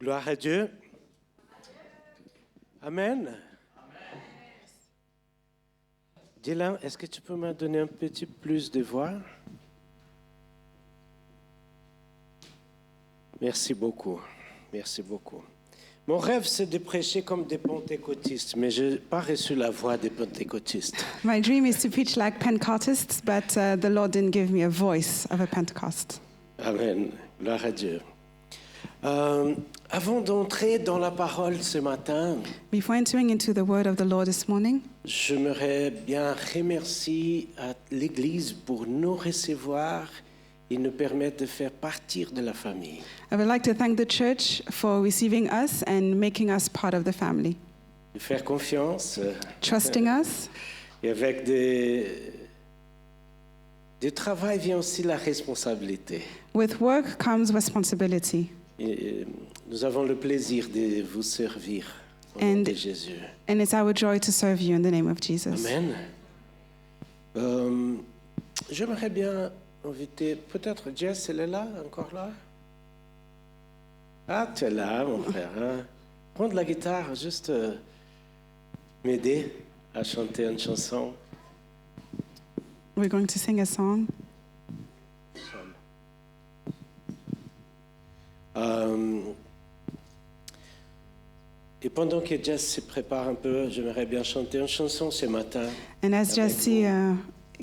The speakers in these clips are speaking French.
Gloire à Dieu. Amen. Dylan, est-ce que tu peux me donner un petit plus de voix? Merci beaucoup. Merci beaucoup. Mon rêve, c'est de prêcher comme des pentecôtistes, mais je n'ai pas reçu la voix des pentecôtistes. My dream is to preach like Pentecostists, but the Lord didn't give me a voice of a Pentecost. Amen. Gloire à Dieu. Avant d'entrer dans la parole ce matin, Before entering into the word of the Lord this morning, j'aimerais bien remercier à l'Église pour nous recevoir et nous permettre de faire partie de la famille. I would like to thank the church for receiving us and making us part of the family, De faire confiance trusting us. et avec du travail vient aussi la responsabilité. With work comes responsibility. Et nous avons le plaisir de vous servir au nom And- de Jésus. And it's our joy to serve you in the name of Jesus. Amen. J'aimerais bien inviter, peut-être Jess, elle est là, encore là? Ah, tu es là, mon frère. Hein? Prendre la guitare, juste m'aider à chanter une chanson. We're going to sing a song. Et pendant que Jess se prépare un peu, j'aimerais bien chanter une chanson ce matin. And as Avec Jesse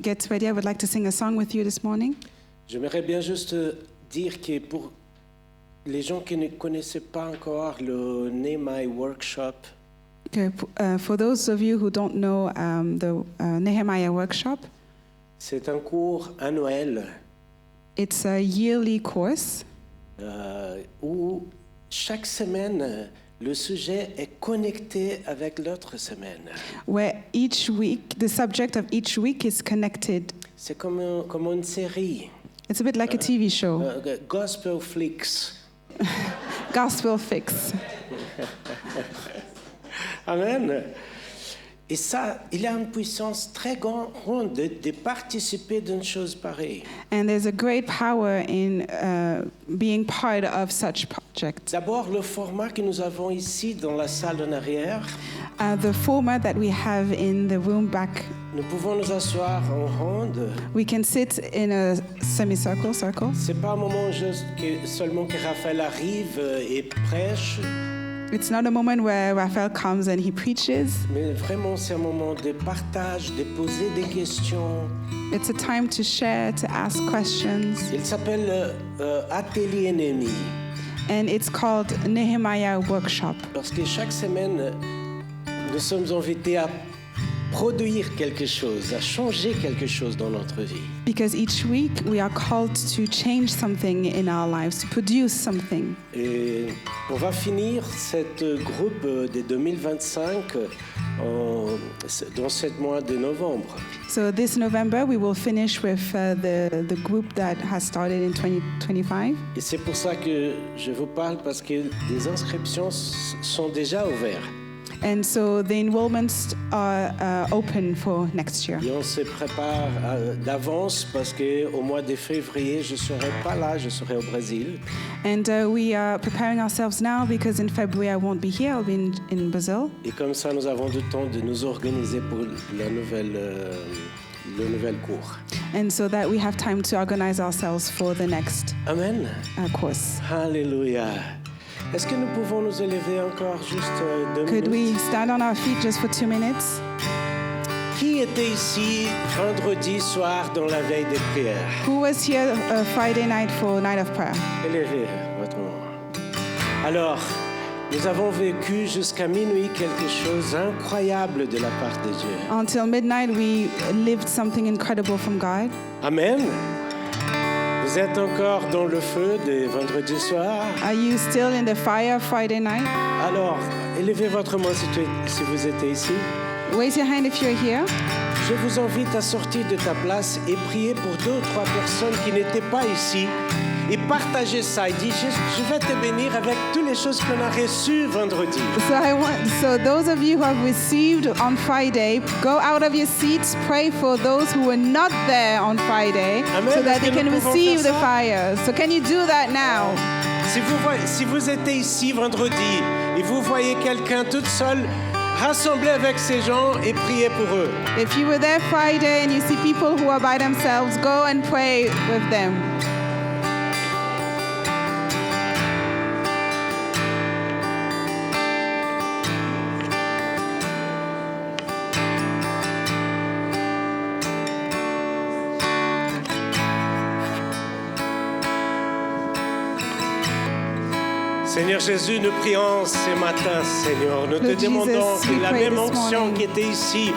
gets ready, I would like to sing a song with you this morning. J'aimerais bien juste dire que pour les gens qui ne connaissaient pas encore le Nehemiah Workshop, Okay, for those of you who don't know the Nehemiah Workshop, c'est un cours annuel it's a yearly course où chaque semaine, le sujet est connecté avec l'autre semaine. where each week, the subject of each week is connected. C'est comme une série, It's a bit like a TV show, Gospel Flicks. Gospel Fix. Amen. Et ça, il y a une puissance très grande de participer d'une chose pareille. And there's a great power in being part of such projects. D'abord, le format que nous avons ici dans la salle en arrière, The format that we have in the room back, nous pouvons nous asseoir en ronde. we can sit in a semicircle, circle. C'est pas un moment juste seulement que Raphaël arrive et prêche, It's not a moment where Raphael comes and he preaches. mais vraiment c'est un moment de partage, de poser des questions. It's a time to share, to ask questions. Il s'appelle Atelier Némi, And it's called Nehemiah Workshop. parce que chaque semaine, nous sommes invités à produire quelque chose, à changer quelque chose dans notre vie. Because each week we are called to change something in our lives, to produce something. Et on va finir cette groupe de 2025 dans ce mois de novembre. So this November we will finish with the group that has started in 2025. Et c'est pour ça que je vous parle, parce que les inscriptions sont déjà ouvertes. And so the enrollments are open for next year. Et on se prépare d'avance parce qu'au mois de février, je ne serai pas là, je serai au Brésil. And we are preparing ourselves now because in February I won't be here, I'll be in Brazil. Et comme ça, nous avons du temps de nous organiser pour le nouvel cours. And so that we have time to organize ourselves for the next Amen. course. Alléluia. Est-ce que nous pouvons nous élever encore juste 2 Could minutes? we stand on our feet just for 2 minutes? Qui était ici vendredi soir dans la veille des prières? Who was here Friday night for Night of Prayer? Élevez votre nom. Alors, nous avons vécu jusqu'à minuit quelque chose d'incroyable de la part de Dieu. Until midnight we lived something incredible from God. Amen. Vous êtes encore dans le feu de vendredi soir? Are you still in the fire Friday night? Alors, élevez votre main si vous êtes ici. Raise your hand if you're here. Je vous invite à sortir de ta place et prier pour 2 ou 3 personnes qui n'étaient pas ici. Et partager ça. Et dire, je vais te bénir avec toutes les choses qu'on a reçues vendredi. So those of you who have received on Friday, go out of your seats, pray for those who were not there on Friday, Amen. so that Est-ce they que can nous pouvons receive faire the ça? fire. So can you do that now? Si vous étiez ici vendredi et vous voyez quelqu'un toute seule, rassemblez avec ces gens et priez pour eux. If you were there Friday and you see people who are by themselves, go and pray with them. Seigneur Jésus, nous prions ce matin, Seigneur. Nous te Lord demandons Jesus, que we la pray même this onction morning, qui était ici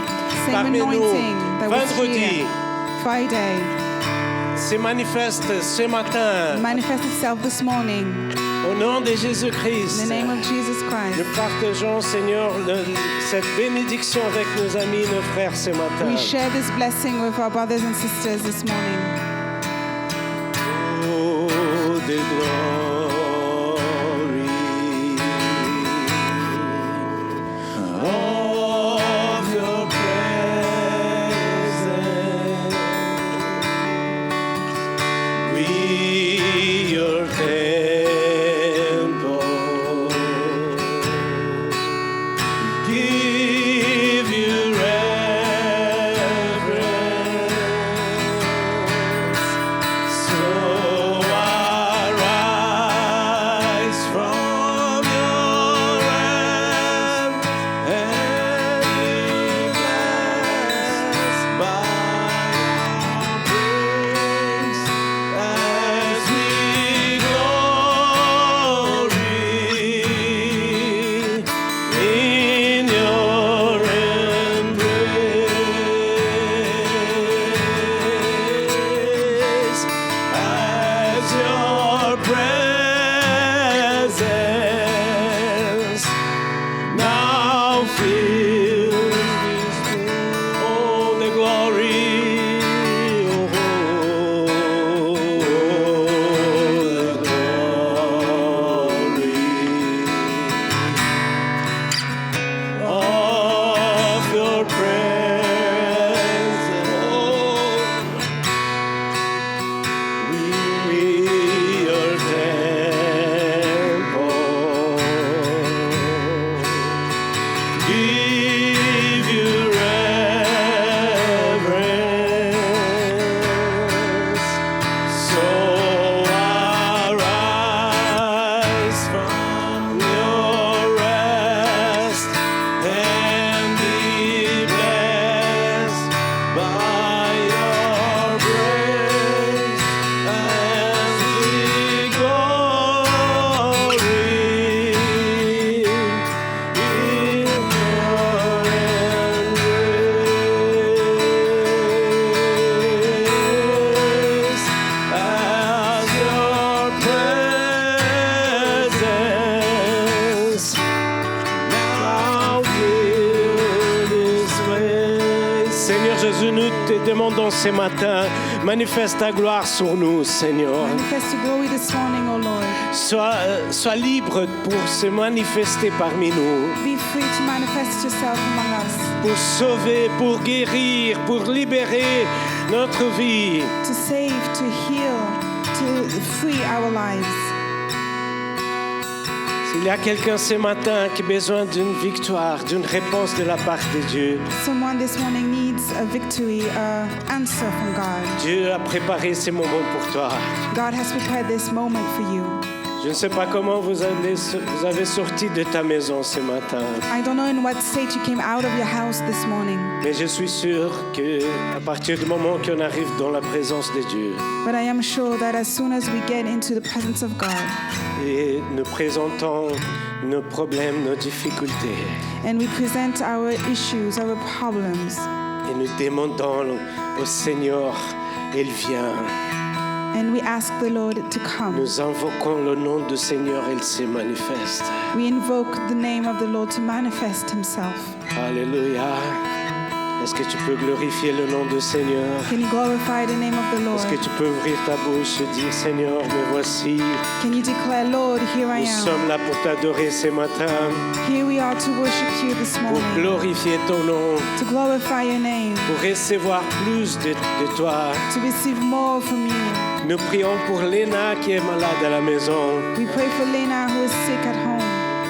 Same parmi nous anointing that was vendredi here Friday se manifeste ce matin manifest itself this morning. au nom de In Jésus-Christ. the name of Jesus Nous Christ, partageons, Seigneur, cette bénédiction avec nos amis, nos frères ce matin. we share this blessing with our brothers and sisters this morning. Oh, de glory. Of your presence, we your temple give you reverence. So arise from your hand and be blessed by your praise as we glory in your embrace, as your presence now fills this room. Oh, the glory, oh, the glory of your presence. We your temple give you reverence. So arise from your rest and be blessed by your grace as we glory in embrace, as your presence now fill this place. Seigneur Jésus, nous te demandons ce matin, manifeste ta gloire sur nous, Seigneur. Manifest your glory this morning, O Lord. Sois libre pour se manifester parmi nous, Be free to manifest yourself among us, pour sauver, pour guérir, pour libérer notre vie. to save, to heal, to free our lives. S'il y a quelqu'un ce matin qui a besoin d'une victoire, d'une réponse de la part de Dieu, Someone this morning needs a victory, an answer from God. Dieu a préparé ces moments pour toi. God has prepared this moment for you. Je ne sais pas comment vous avez sorti de ta maison ce matin, I don't know in what state you came out of your house this morning, mais je suis sûr qu'à partir du moment qu'on arrive dans la présence de Dieu but I am sure that as soon as we get into the presence of God et nous présentons nos problèmes, nos difficultés, and we present our issues, our problems, et nous demandons au Seigneur, il vient. and we ask the Lord to come, Nous invoquons le nom du Seigneur, il se manifeste. we invoke the name of the Lord to manifest himself. Alléluia. Est-ce que tu peux glorifier le nom du Seigneur? Can you glorify the name of the Est-ce que Lord? tu peux ouvrir ta bouche et dire, Seigneur, me voici. Can you declare, Lord, here I Nous am. sommes là pour t'adorer ce matin, Here we are to worship you this pour morning, glorifier ton nom, to glorify your name, pour recevoir plus de toi. to receive more from you. Nous prions pour Léna qui est malade à la maison. We pray for Lena who is sick at home.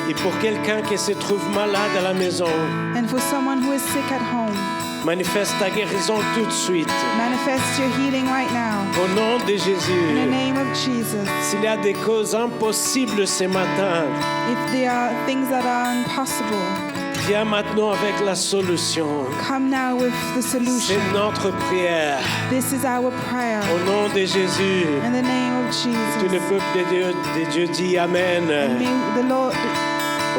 Et pour quelqu'un qui se trouve malade à la maison. And for someone who is sick at home, Manifeste ta guérison tout de suite. manifest your healing right now. Au nom de In the Jésus. name of Jesus. S'il y a des causes impossibles ce matin, If there are things that are impossible, viens maintenant avec la solution. come now with the C'est solution. notre prière. This is our prayer. Au nom de Jésus. In the name of Tout le Jesus. peuple de Dieu dit Amen. And may the Lord,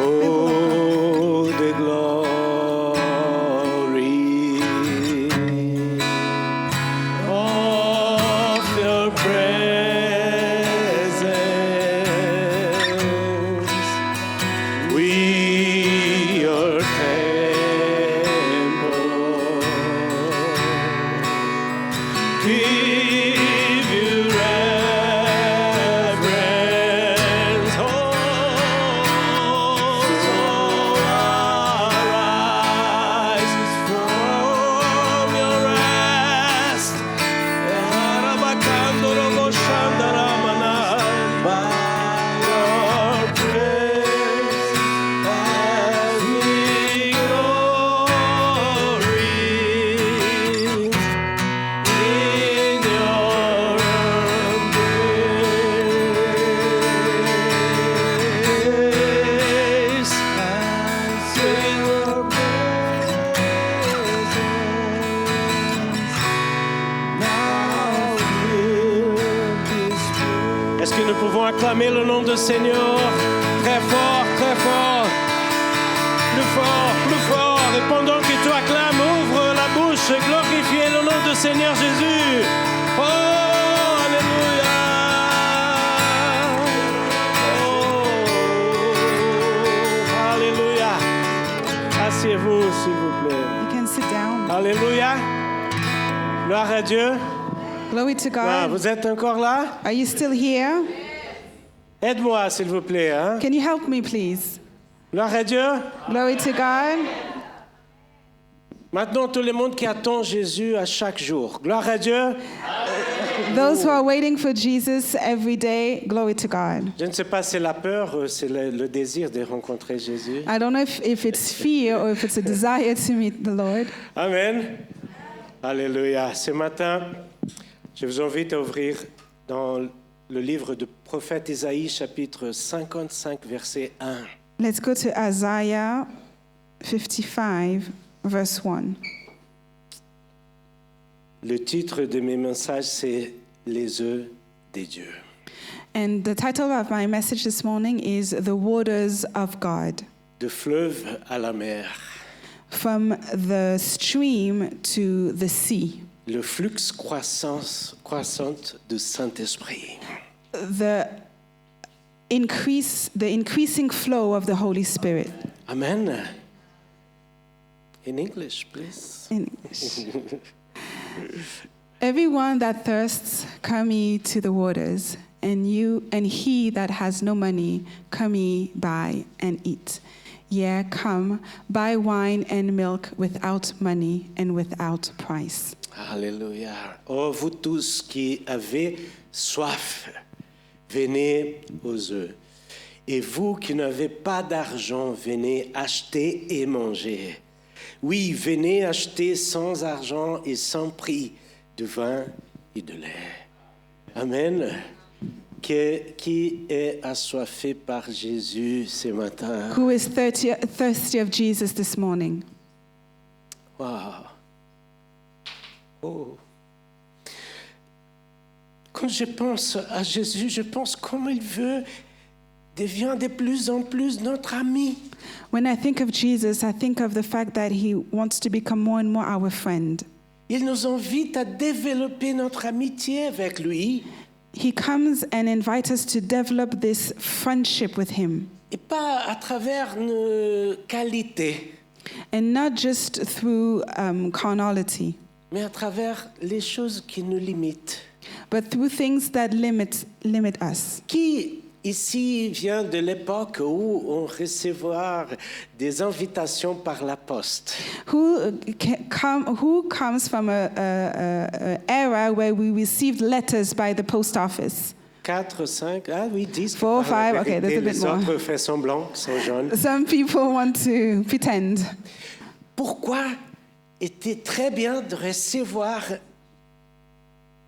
Oh, the glory of your presence. We your temple. Give you reverence. Oh, so arise from your rest. By your praise as we glory in your embrace. As in your presence, now will this place. Est-ce que nous pouvons acclamer le nom du Seigneur très fort, très fort, plus fort, plus fort. Et pendant que tu acclames, ouvre la bouche et glorifie le nom du Seigneur Jésus. Oh, alléluia. Oh, alléluia. Asseyez-vous, s'il vous plaît. you can sit down. Alléluia. Gloire à Dieu. Glory to Ah, God. vous êtes encore là? Are you still here? Aide-moi, s'il vous plaît. Hein? Can you help me, please? Gloire à Dieu. Glory to God. Maintenant, tout le monde qui attend Jésus à chaque jour. Gloire à Dieu. Those who are waiting for Jesus every day, glory to God. Je ne sais pas si c'est la peur ou c'est le désir de rencontrer Jésus. I don't know if it's fear or if it's a desire to meet the Lord. Amen. Alléluia. Ce matin, je vous invite à ouvrir dans le livre du prophète Isaïe, chapitre 55, verset 1. Let's go to Isaiah 55, verse 1. Le titre de mes messages, c'est « Les œufs des dieux And the title of my message this morning is The Waters of God. ». De fleuve à la mer, From the stream to the sea. le flux croissant du Saint-Esprit. The increasing flow of the Holy Spirit. Amen. In English, please. In English. Everyone that thirsts, come ye to the waters, and he that has no money, come ye buy and eat. Yea, come, buy wine and milk without money and without price. Alléluia. Oh, vous tous qui avez soif, venez aux œufs. Et vous qui n'avez pas d'argent, venez acheter et manger. Oui, venez acheter sans argent et sans prix de vin et de lait. Amen. Qui est assoiffé par Jésus ce matin? Who is thirsty of Jesus this morning? Wow. Oh. Quand je pense à Jésus, je pense comme il veut devient de plus en plus notre ami. When I think of Jesus, I think of the fact that he wants to become more and more our friend. Il nous invite à développer notre amitié avec lui. He comes and invites us to develop this friendship with him. Et pas à travers nos qualités, And not just through carnality, mais à travers les choses qui nous limitent. but through things that limit us. Qui ici vient de l'époque où on recevait des invitations par la poste. Who comes from a era where we received letters by the post office? 4, 5, ah oui, 10. 4, 5, okay, there's a bit Les more. autres font semblant, sont jaunes. Some people want to pretend. Pourquoi était très bien de recevoir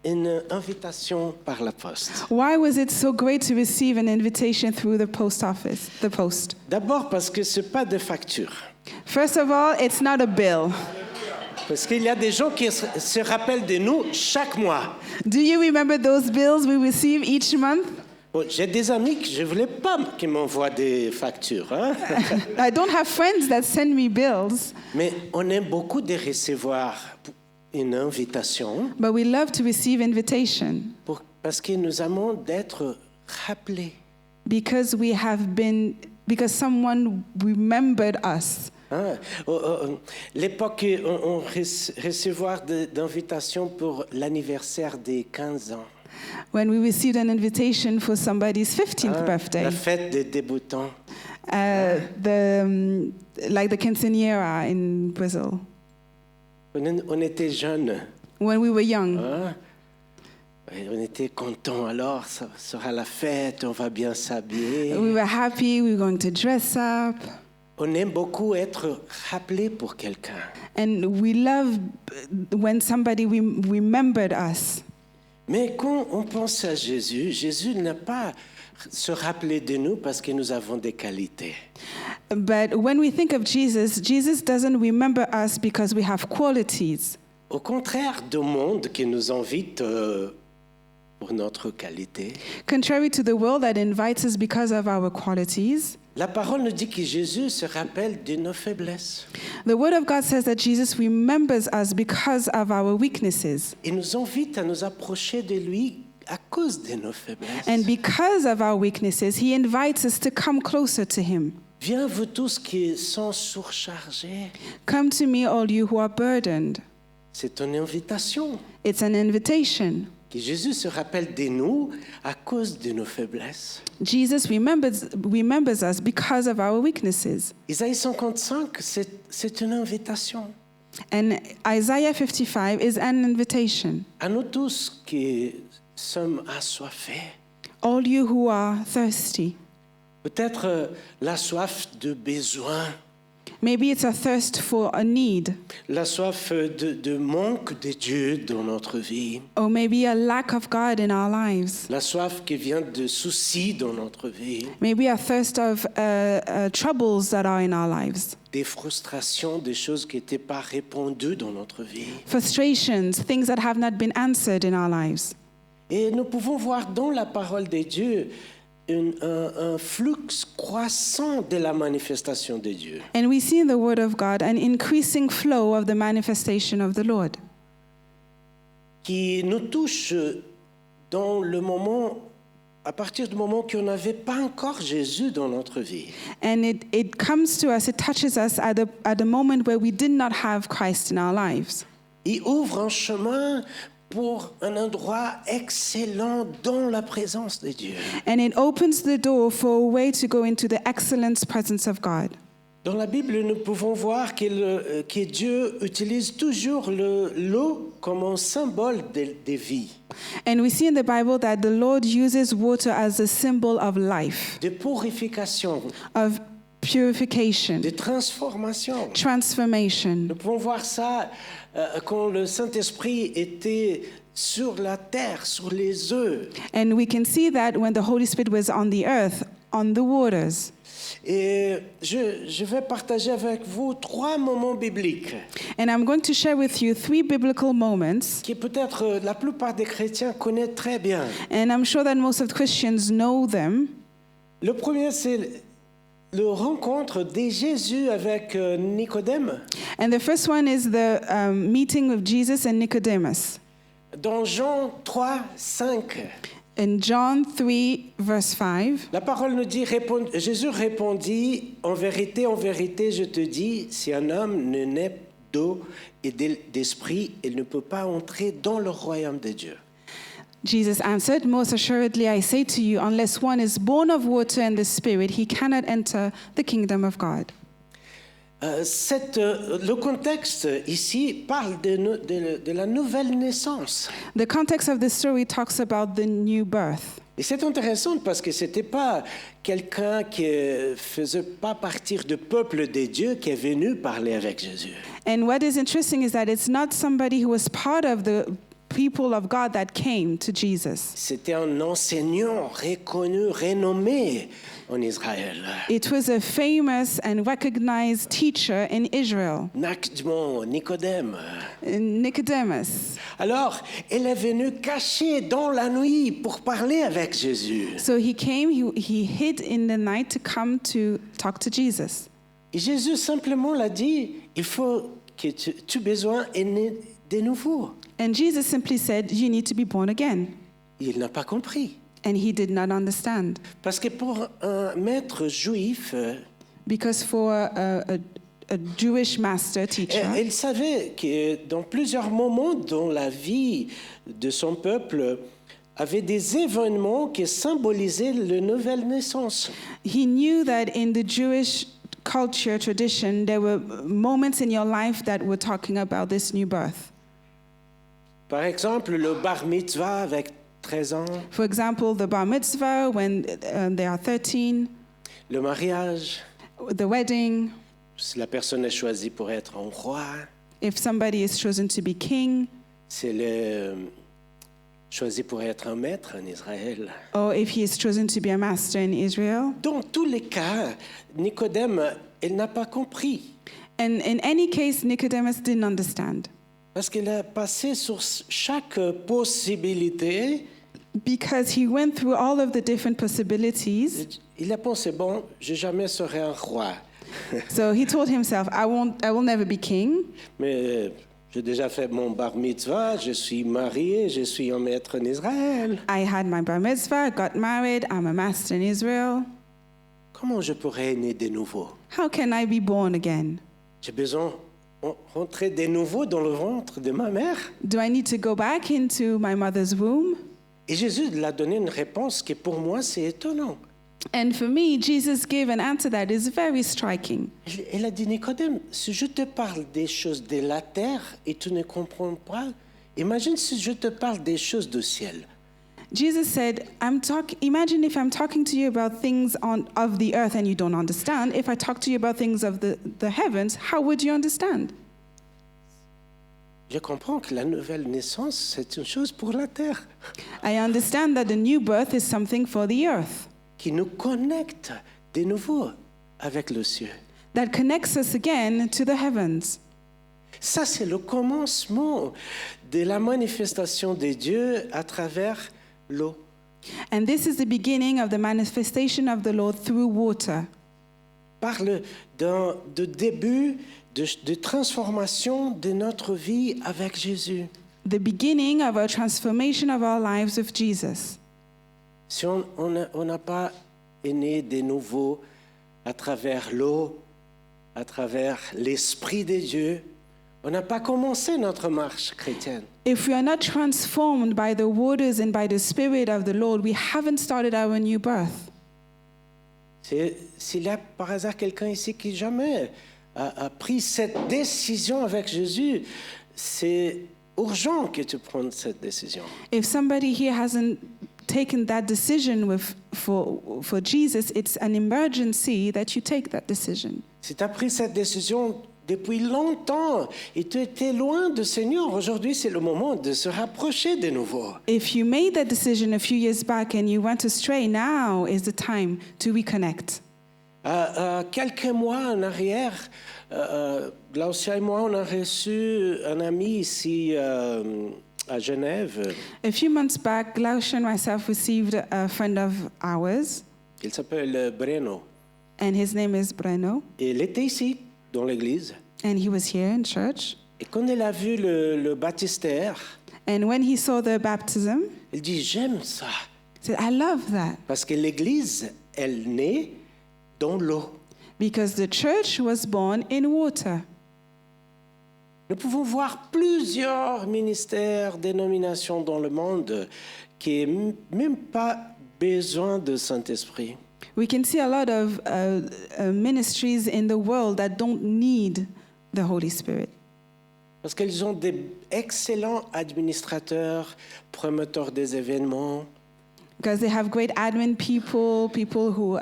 une invitation par la poste? Why was it so great to receive an invitation through the post office, the post? D'abord parce que ce n'est pas de facture. First of all, it's not a bill. Parce qu'il y a des gens qui se rappellent de nous chaque mois. Do you remember those bills we receive each month? Bon, j'ai des amis que je ne voulais pas qu'ils m'envoient des factures. Hein? I don't have friends that send me bills, Mais on aime beaucoup de recevoir une invitation but we love to receive invitation parce que nous aimons d'être rappelés. because because someone remembered us. Hein? L'époque, on recevoir d'invitations pour l'anniversaire des 15 ans. When we received an invitation for somebody's 15th birthday, La fête des débutants. like the quinceañera in Brazil, On était jeunes. when we were young. Hein? Et on était contents. Alors, ça sera la fête, on va bien s'habiller. We were happy, we were going to dress up, On aime beaucoup être rappelé pour quelqu'un. and we love when somebody remembered us. Mais quand on pense à Jésus, Jésus n'a pas se rappeler de nous parce que nous avons des qualités. But when we think of Jesus, Jesus doesn't remember us because we have qualities. Au contraire du monde qui nous invite pour notre qualité, Contrary to the world that invites us because of our qualities, la parole nous dit que Jésus se rappelle de nos faiblesses. the Word of God says that Jesus remembers us because of our weaknesses. Il nous invite à nous approcher de lui à cause de nos faiblesses. And because of our weaknesses, He invites us to come closer to Him. Viens, vous tous qui sont surchargés. Come to me, all you who are burdened. C'est une invitation. It's an invitation. Que Jésus se rappelle de nous à cause de nos faiblesses. Jesus remembers us because of our weaknesses. Isaïe 55, c'est une invitation. And Isaiah 55 is an invitation. À nous tous qui sommes assoiffés. All you who are thirsty. Peut-être la soif de besoin. Maybe it's a thirst for a need. La soif de manque de Dieu dans notre vie. Or maybe a lack of God in our lives. La soif qui vient de soucis dans notre vie. Maybe a thirst of troubles that are in our lives. Des frustrations, des choses qui n'étaient pas répondues dans notre vie. Frustrations, things that have not been answered in our lives. Et nous pouvons voir dans la parole de Dieu un flux croissant de la manifestation de Dieu. And we see in the Word of God an increasing flow of the manifestation of the Lord. Qui nous touche dans le moment, à partir du moment qu'on n'avait pas encore Jésus dans notre vie. And it comes to us, it touches us at the moment where we did not have Christ in our lives. Il ouvre un chemin pour un endroit excellent dans la présence de Dieu. And it opens the door for a way to go into the excellent presence of God. Dans la Bible, nous pouvons voir que Dieu utilise toujours l'eau comme un symbole de vie. And we see in the Bible that the Lord uses water as a symbol of life, De purification, of purification, de transformation. transformation. Nous pouvons voir ça quand le Saint-Esprit était sur la terre, sur les eaux. And we can see that when the Holy Spirit was on the earth, on the waters. Et je vais partager avec vous 3 moments bibliques And I'm going to share with you 3 biblical moments, que peut-être la plupart des chrétiens connaissent très bien. and I'm sure that most of Christians know them. Le premier, c'est le rencontre de Jésus avec Nicodème. And the first one is the meeting of Jesus and Nicodemus. Dans Jean 3, 5, In John 3, verse 5, la parole nous dit, Jésus répondit, en vérité, je te dis, si un homme ne naît d'eau et d'esprit, il ne peut pas entrer dans le royaume de Dieu. Jesus answered, "Most assuredly I say to you, unless one is born of water and the Spirit, he cannot enter the kingdom of God." Le contexte ici parle de la nouvelle naissance. The context of this story talks about the new birth. Et c'est intéressant parce que ce n'était pas quelqu'un qui ne faisait pas partir du peuple de Dieu qui est venu parler avec Jésus. And what is interesting is that it's not somebody who was part of the people of God that came to Jesus. C'était un enseignant reconnu, renommé en Israël. It was a famous and recognized teacher in Israel, Nicodème. Nicodemus. Alors, il est venu caché dans la nuit pour parler avec Jésus. So he came, he hid in the night to come to talk to Jesus. Et Jésus simplement l'a dit, il faut que tu aies besoin de nouveau. And Jesus simply said, "You need to be born again." Il n'a pas compris. And he did not understand. Parce que pour un maître juif, Because for a Jewish master teacher, il savait que dans plusieurs moments dans la vie de son peuple, avait des événements qui symbolisaient la nouvelle naissance. he knew that in the Jewish culture tradition, there were moments in your life that were talking about this new birth. Par exemple, le bar mitzvah avec 13 ans, For example, the bar mitzvah when they are 13, le mariage, the wedding, si la personne est choisie pour être un roi, if somebody is chosen to be king, c'est le choisi pour être un maître en Israël. or if he is chosen to be a master in Israel. Dans tous les cas, Nicodème, il n'a pas compris. And in any case, Nicodemus didn't understand Parce qu'il a passé sur chaque possibilité. because he went through all of the different possibilities. Il a pensé, bon, je jamais serai un roi. So he told himself, I will never be king. Mais j'ai déjà fait mon bar mitzvah, je suis marié, je suis un maître en Israël. I had my bar mitzvah, got married, I'm a master in Israel. Comment je pourrais naître de nouveau? How can I be born again? J'ai besoin de rentrer de nouveau dans le ventre de ma mère. Do I need to go back into my mother's womb? Et Jésus lui a donné une réponse qui pour moi c'est étonnant. And for me, Jesus gave an answer that is very striking. Il a dit, Nicodème, si je te parle des choses de la terre et tu ne comprends pas, imagine si je te parle des choses du ciel. Jesus said, imagine if I'm talking to you about things of the earth and you don't understand. If I talk to you about things of the heavens, how would you understand? Je comprends que la nouvelle naissance, c'est une chose pour la terre, I understand that the new birth is something for the earth qui nous connecte de nouveau avec le ciel. that connects us again to the heavens. Ça, c'est le commencement de la manifestation de Dieu à travers l'eau. And this is the beginning of the manifestation of the Lord through water. Parle de début de transformation de notre vie avec Jésus. The beginning of a transformation of our lives with Jesus. Si on n'a pas né de nouveau à travers l'eau, à travers l'Esprit de Dieu, on n'a pas commencé notre marche chrétienne. If we are not transformed by the waters and by the Spirit of the Lord, we haven't started our new birth. S'il y a par hasard quelqu'un ici qui jamais a pris cette décision avec Jésus, c'est urgent que tu prennes cette décision. If somebody here hasn't taken that decision for Jesus, it's an emergency that you take that decision. Si tu as pris cette décision depuis longtemps et tu étais loin du Seigneur, aujourd'hui c'est le moment de se rapprocher de nouveau. If you made that decision a few years back and you went astray, now is the time to reconnect. Quelques mois en arrière, Glaucia et moi, on a reçu un ami ici à Genève. A few months back, Glaucia and myself received a friend of ours, Il s'appelle Breno. and his name is Breno, Et il était ici, dans l'église. and he was here in church. Et quand il a vu le baptistère, And when he saw the baptism, il dit, j'aime ça. he said, I love that, Parce que l'église, elle naît dans l'eau. because the church was born in water. Nous pouvons voir plusieurs ministères, dénominations dans le monde qui n'ont même pas besoin de Saint-Esprit. We can see a lot of ministries in the world that don't need the Holy Spirit. Parce qu'ils ont d'excellents administrateurs, promoteurs des événements. Because they have great admin people, people who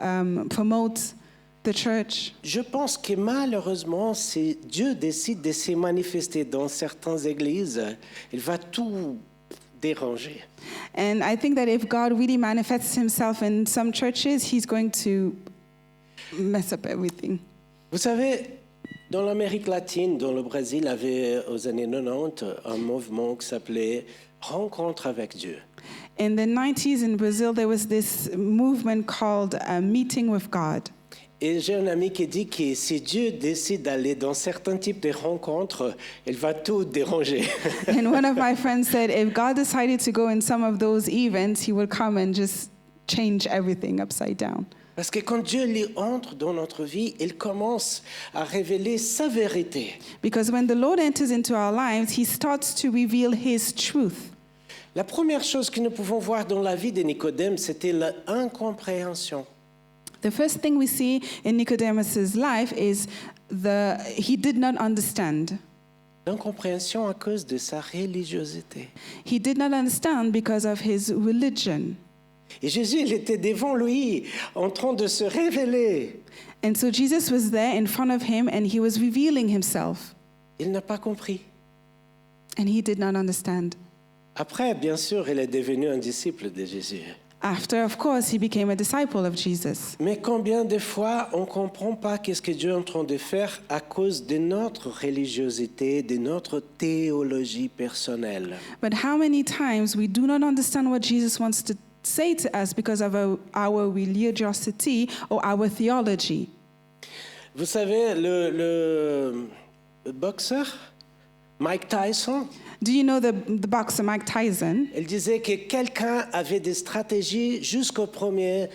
promote the church. Je pense que malheureusement, si Dieu décide de se manifester dans certaines églises, il va tout déranger. And I think that if God really manifests himself in some churches, he's going to mess up everything. Vous savez, dans l'Amérique latine, dans le Brésil, il y avait aux années 90 un mouvement qui s'appelait Rencontre avec Dieu. In the 90s in Brazil, there was this movement called Meeting with God. Et j'ai un ami qui dit que si Dieu décide d'aller dans certains types de rencontres, il va tout déranger. And one of my friends said, if God decided to go in some of those events, he would come and just change everything upside down. Parce que quand Dieu entre dans notre vie, il commence à révéler sa vérité. Because when the Lord enters into our lives, he starts to reveal his truth. La première chose que nous pouvons voir dans la vie de Nicodème, c'était l'incompréhension. The first thing we see in Nicodemus's life is he did not understand. L'incompréhension à cause de sa religiosité. He did not understand because of his religion. Et Jésus, il était devant lui, en train de se révéler. And so Jesus was there in front of him and he was revealing himself. Il n'a pas compris. And he did not understand. Après, bien sûr, il est devenu un disciple de Jésus. After, of course, he became a disciple of Jesus. Mais combien de fois on ne comprend pas qu'est-ce que Dieu est en train de faire à cause de notre religiosité, de notre théologie personnelle. But how many times we do not understand what Jesus wants to say to us because of our religiosity or our theology. Vous savez, le boxeur Mike Tyson, Do you know the boxer Mike Tyson? il disait que quelqu'un avait des stratégies jusqu'au premier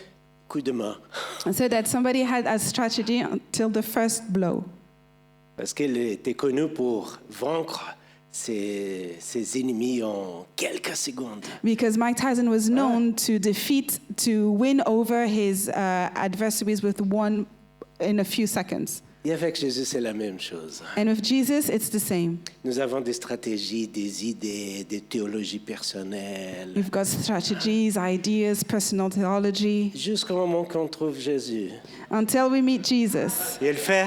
coup de main. And said that somebody had a strategy until the first blow. Parce qu'il était connu pour vaincre ses ennemis en quelques secondes. Because Mike Tyson was known to win over his adversaries in a few seconds. Et avec Jésus, c'est la même chose. And with Jesus, it's the same. Nous avons des stratégies, des idées, des théologies personnelles. We've got strategies, ideas, personal theology. Jusqu'au moment qu'on trouve Jésus. Until we meet Jesus. Et il fait,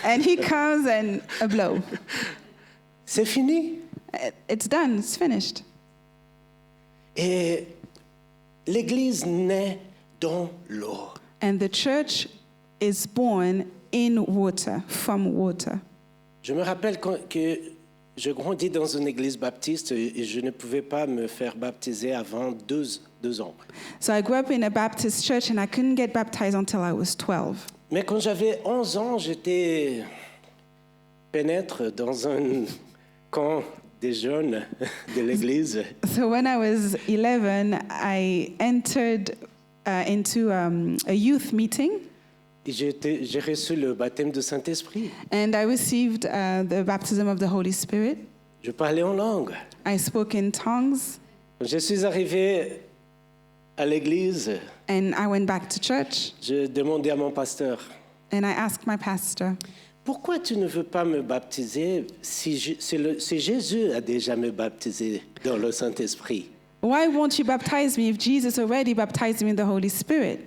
And he comes and a blow. c'est fini. It's done, it's finished. Et l'Église naît dans l'eau. And the church is born in water, from water. Je me rappelle que je grandis dans une église baptiste et je ne pouvais pas me faire baptiser avant 2 ans. So I grew up in a Baptist church and I couldn't get baptized until I was 12. Mais quand j'avais 11 ans, j'étais pénètre dans un camp des jeunes de l'église. So when I was 11, I entered into a youth meeting. Et j'ai reçu le baptême du Saint-Esprit. And I received the baptism of the Holy Spirit. Je parlais en langue. I spoke in tongues. Quand je suis arrivé à l'église, And I went back to church. je demandais à mon pasteur, And I asked my pastor, pourquoi tu ne veux pas me baptiser si Jésus a déjà me baptisé dans le Saint-Esprit? why won't you baptize me if Jesus already baptized me in the Holy Spirit?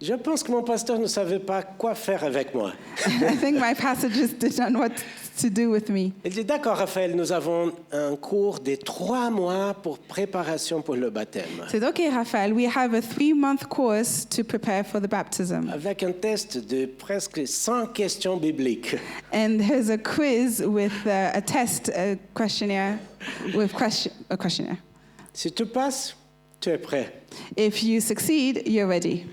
Je pense que mon pasteur ne savait pas quoi faire avec moi. I think my pastor just did not know what to do with me. Il dit, d'accord, Raphaël, nous avons un cours de 3 mois pour préparation pour le baptême. I said, okay, Rafael, we have a 3-month course to prepare for the baptism. Avec un test de presque 100 questions bibliques. And there's a quiz with a test, a questionnaire, a questionnaire. Si tu passes, tu es prêt. If you succeed, you're ready.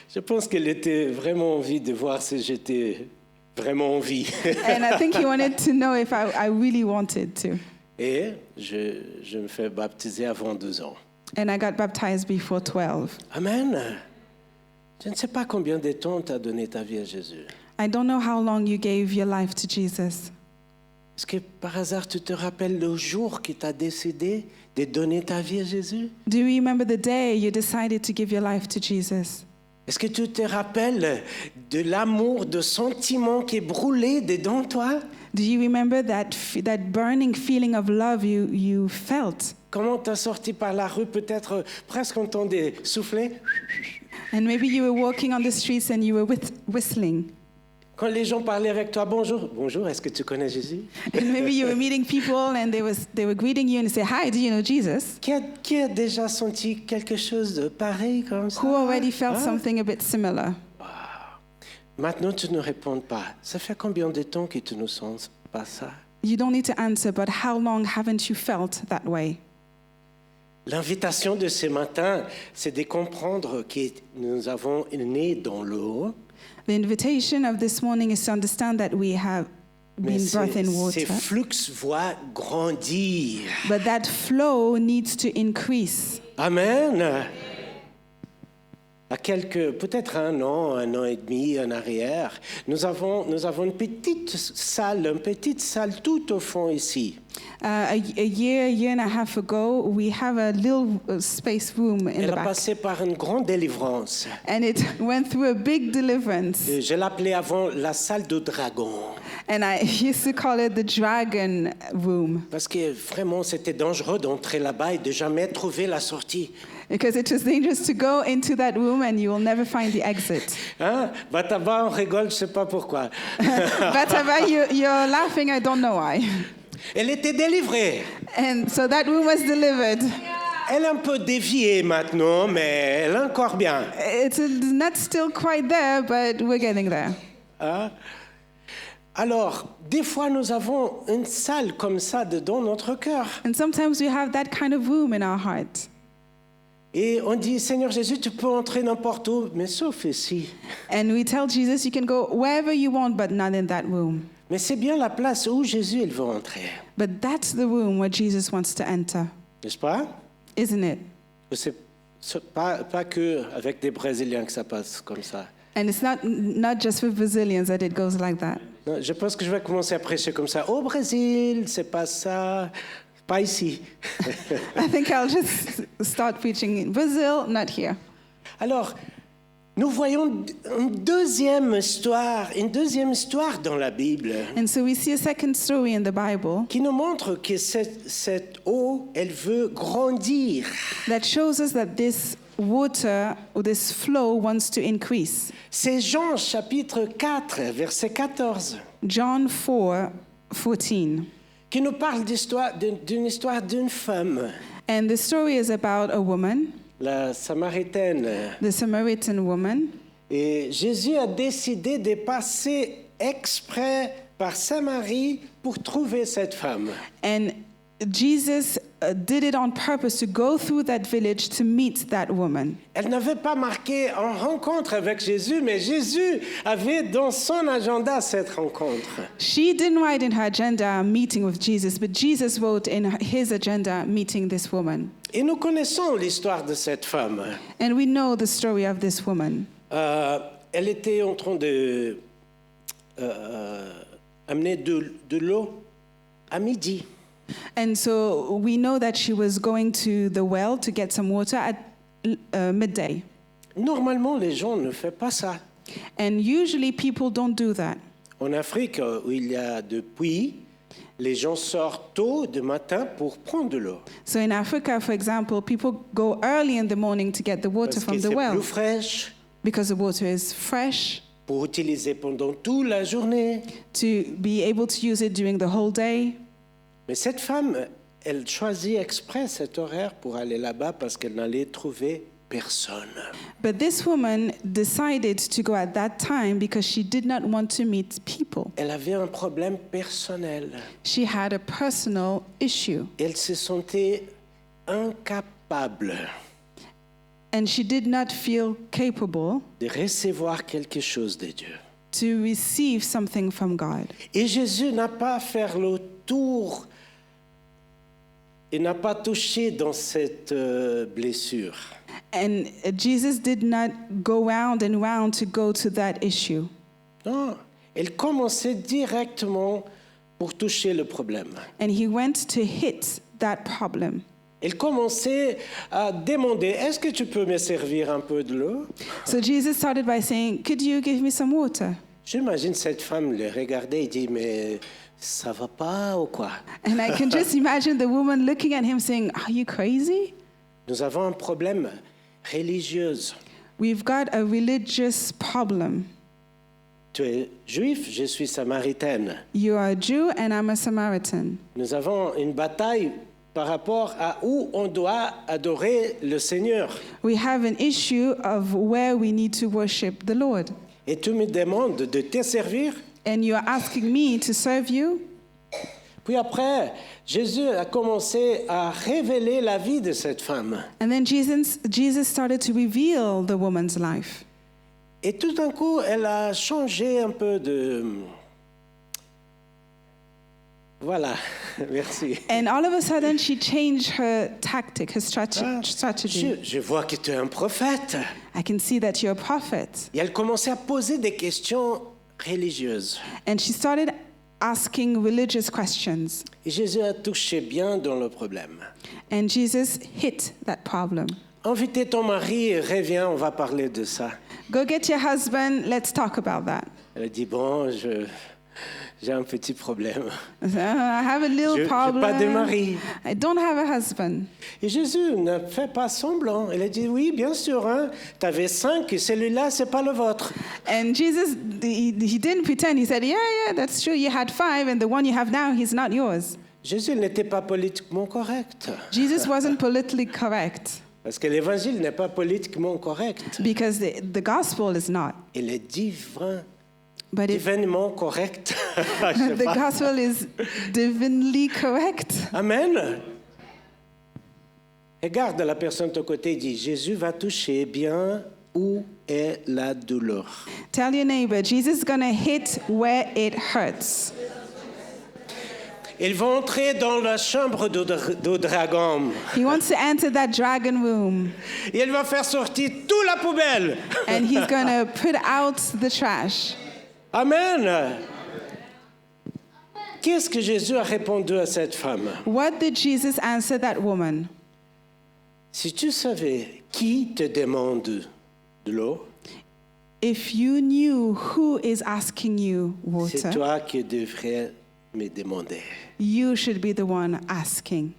Je pense qu'il était vraiment envie de voir si j'étais vraiment en vie. And I think he wanted to know if I really wanted to. Et je me fais baptiser avant 12 ans. And I got baptized before 12. Amen. Je ne sais pas combien de temps tu as donné ta vie à Jésus. I don't know how long you gave your life to Jesus. Est-ce que par hasard tu te rappelles le jour que tu as décidé de donner ta vie à Jésus? Do you remember the day you decided to give your life to Jesus? Est-ce que tu te rappelles de l'amour, de sentiment qui est brûlé dedans toi? Do you remember that burning feeling of love you felt? Comment tu as sorti par la rue, peut-être presque entendais souffler? And maybe you were walking on the streets and you were whistling. Quand les gens parlaient avec toi, bonjour, bonjour, est-ce que tu connais Jésus? And maybe you were meeting people and they were greeting you and say, "Hi, do you know Jesus?" Qui a déjà senti quelque chose de pareil comme ça? Who already felt Hein? something a bit similar? Maintenant, tu ne réponds pas. Ça fait combien de temps que tu ne sens pas ça? You don't need to answer, but how long haven't you felt that way? L'invitation de ce matin, c'est de comprendre que nous avons né dans l'eau. The invitation of this morning is to understand that we have been Mais birthed in ces water, flux voient grandir. but that flow needs to increase. Amen. À peut-être un an et demi en arrière, nous avons une petite salle tout au fond ici. A year and a half ago, we have a little space room in Elle the a back, passé par une grande délivrance. and it went through a big deliverance. Je l'appelais avant la salle de dragon. And I used to call it the dragon room Parce que vraiment, c'était dangereux d'entrer là-bas et de jamais trouver la sortie. because it was dangerous to go into that room and you will never find the exit. Hein? Bataba, on rigole, je ne sais pas pourquoi. Batava, you're laughing, I don't know why. Elle était délivrée. And so that room was delivered. Elle est un peu déviée maintenant, mais elle est encore bien. It's not still quite there, but we're getting there. Hein? Alors, des fois, nous avons une salle comme ça dans notre cœur. And sometimes we have that kind of room in our heart. Et on dit, Seigneur Jésus, tu peux entrer n'importe où, mais sauf ici. And we tell Jesus, you can go wherever you want, but not in that room. Mais c'est bien la place où Jésus il veut entrer. But that's the room where Jesus wants to enter, N'est-ce pas? isn't it? C'est pas que avec des Brésiliens que ça passe comme ça. And it's not just for Brazilians that it goes like that. Non, je pense que je vais commencer à prêcher comme ça. Au Brésil, c'est pas ça. Pas ici. I think I'll just start preaching in Brazil, not here. Alors, nous voyons une deuxième histoire dans la Bible And so we see a second story in the Bible qui nous montre que cette eau, elle veut grandir. that shows us that this water or this flow wants to increase. C'est Jean chapitre 4, verset 14, John 4:14. qui nous parle d'une histoire d'une femme, And the story is about a woman, la Samaritaine. the Samaritan woman. Et Jésus a décidé de passer exprès par Samarie pour trouver cette femme. And Jesus did it on purpose to go through that village to meet that woman. Elle n'avait pas marqué en rencontre avec Jésus, mais Jésus avait dans son agenda cette rencontre. She didn't write in her agenda a meeting with Jesus, but Jesus wrote in his agenda meeting this woman. Et nous connaissons l'histoire de cette femme. And we know the story of this woman. Elle était en train de amener de l'eau à midi. And so we know that she was going to the well to get some water at midday. Normalement, les gens ne font pas ça. And usually people don't do that. En Afrique, où il y a des puits, les gens sortent tôt de matin pour prendre de l'eau. So in Africa, for example, people go early in the morning to get the water Parce from que the c'est well plus fraîche, because the water is fresh, pour utiliser pendant toute la journée. to be able to use it during the whole day. Mais cette femme, elle choisit exprès cet horaire pour aller là-bas parce qu'elle n'allait trouver personne. But this woman decided to go at that time because she did not want to meet people. Elle avait un problème personnel. She had a personal issue, Elle se sentait incapable and she did not feel capable de recevoir quelque chose de Dieu. to receive something from God. Et Jésus n'a pas fait le tour, il n'a pas touché dans cette blessure. And Jesus did not go round and round to go to that issue. Non, elle commençait directement pour toucher le problème. and he went to hit that problem. Il commençait à demander, est-ce que tu peux me servir un peu de l'eau? So Jesus started by saying, "Could you give me some water?" J'imagine cette femme le regarder et dit, mais ça va pas ou quoi? And I can just imagine the woman looking at him saying, "Are you crazy? Nous avons un problème religieux. We've got a religious problem. Tu es juif, je suis samaritaine. You are a Jew and I'm a Samaritan. Nous avons une bataille par rapport à où on doit adorer le Seigneur. We have an issue of where we need to worship the Lord. Et tu me demandes de te servir? And you are asking me to serve you?" Puis après, Jésus a commencé à révéler la vie de cette femme. And then Jesus started to reveal the woman's life. Et tout d'un coup, elle a changé un peu de... Voilà, merci. And all of a sudden, she changed her tactic, her strategy. Je vois que tu es un prophète. I can see that you're a prophet. Et elle commençait à poser des questions religieuses. And she started asking religious questions. Et Jésus a touché bien dans le problème. And Jesus hit that problem. Invitez ton mari et reviens, on va parler de ça. Go get your husband, let's talk about that. Elle a dit, bon, j'ai un petit problème. I have a little Je n'ai problem. pas de mari. I don't have a husband. Et Jésus ne fait pas semblant. Il a dit, oui, bien sûr, hein, tu avais 5 et celui-là, ce n'est pas le vôtre. And Jesus, he didn't pretend. He said, yeah, that's true. You had 5, and the one you have now, he's not yours. Jésus n'était pas politiquement correct. Jesus wasn't politically correct Parce que l'évangile n'est pas politiquement correct. because the gospel is not. Il est divin, But divinement correct. Je sais the pas. gospel is divinely correct. Amen. Regarde la personne de ton côté et dis, Jésus va toucher bien où est la douleur. Tell your neighbor, Jesus is going to hit where it hurts. Ils vont entrer dans la chambre du dragon. He wants to enter that dragon room, Et il va faire sortir toute la poubelle. and he's going to put out the trash. Amen. Qu'est-ce que Jésus a répondu à cette femme? What did Jesus answer that woman? Si tu savais qui te demande de l'eau, If you knew who is asking you c'est water, toi qui devrais me demander. you should be the one asking.